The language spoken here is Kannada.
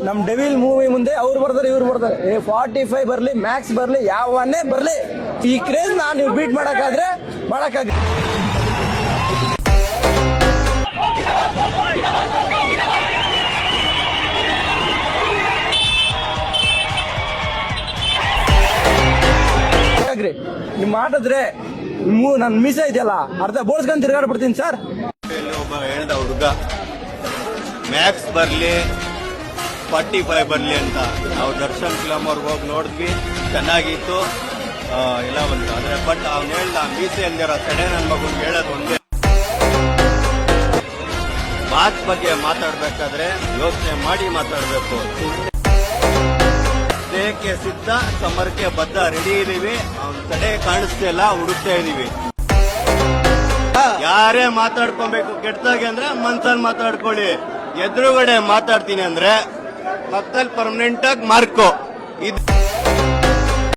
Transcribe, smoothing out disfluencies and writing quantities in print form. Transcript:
ನಮ್ ಡೆವಿಲ್ ಮೂವಿ ಮುಂದೆ ಅವ್ರು ಬರ್ತಾರೆ ಇವ್ರು ಬರ್ತಾರೆ. 45 ಬರ್ಲಿ ಮ್ಯಾಕ್ಸ್ ಬರ್ಲಿ ಯಾವನ್ನೇ ಬರ್ಲಿ ಈ ಕ್ರೇಜ್ ನೀವು ಬೀಟ್ ಮಾಡಕ್ಕಾದ್ರೆ ಮಾಡಕ್ಕಾಗ. ನಿಮ್ ಮಾಡಿದ್ರೆ ನನ್ ಮೀಸ ಇದೆಯಲ್ಲ ಅರ್ಧ ಬೋಳ್ಸ್ಕೊಂಡ್ ತಿರ್ಗಾಡ್ಬಿಡ್ತೀನಿ ಸರ್. ಒಬ್ಬ ಹೇಳ್ದ ಹುಡುಗ ಮ್ಯಾಕ್ಸ್ ಬರ್ಲಿ 45 ಬರ್ಲಿ ಅಂತ. ನಾವು ದರ್ಶನ್ ಫಿಲಮ್ ಅವ್ರಿಗೆ ಹೋಗಿ ನೋಡಿದ್ವಿ, ಚೆನ್ನಾಗಿತ್ತು ಎಲ್ಲ ಬಂತು. ಆದ್ರೆ ಬಟ್ ಅವ್ನು ಹೇಳ್ದ ಮೀಸೆ ಅಂದಿರೋ ತಡೆ ನನ್ನ ಮಗನ್ ಹೇಳೋದು ಒಂದೇ, ಮಾತ್ ಬಗ್ಗೆ ಮಾತಾಡ್ಬೇಕಾದ್ರೆ ಯೋಚನೆ ಮಾಡಿ ಮಾತಾಡ್ಬೇಕು. ದೇಹಕ್ಕೆ ಸಿದ್ಧ, ಸಮರಕ್ಕೆ ಬದ್ಧ, ರೆಡಿ ಇದೀವಿ. ಅವ್ನ ತಡೆ ಕಾಣಿಸ್ತಾ ಇಲ್ಲ, ಹುಡುಕ್ತಾ ಇದೀವಿ. ಯಾರೇ ಮಾತಾಡ್ಕೊಬೇಕು ಕೆಟ್ಟದಾಗಿ ಅಂದ್ರೆ ಮನ್ಸಲ್ಲಿ ಮಾತಾಡ್ಕೊಳ್ಳಿ. ಎದುರುಗಡೆ ಮಾತಾಡ್ತೀನಿ ಅಂದ್ರೆ ಪಕ್ಕದಲ್ಲಿ ಪರ್ಮನೆಂಟ್ ಆಗಿ ಮಾರ್ಕೋ.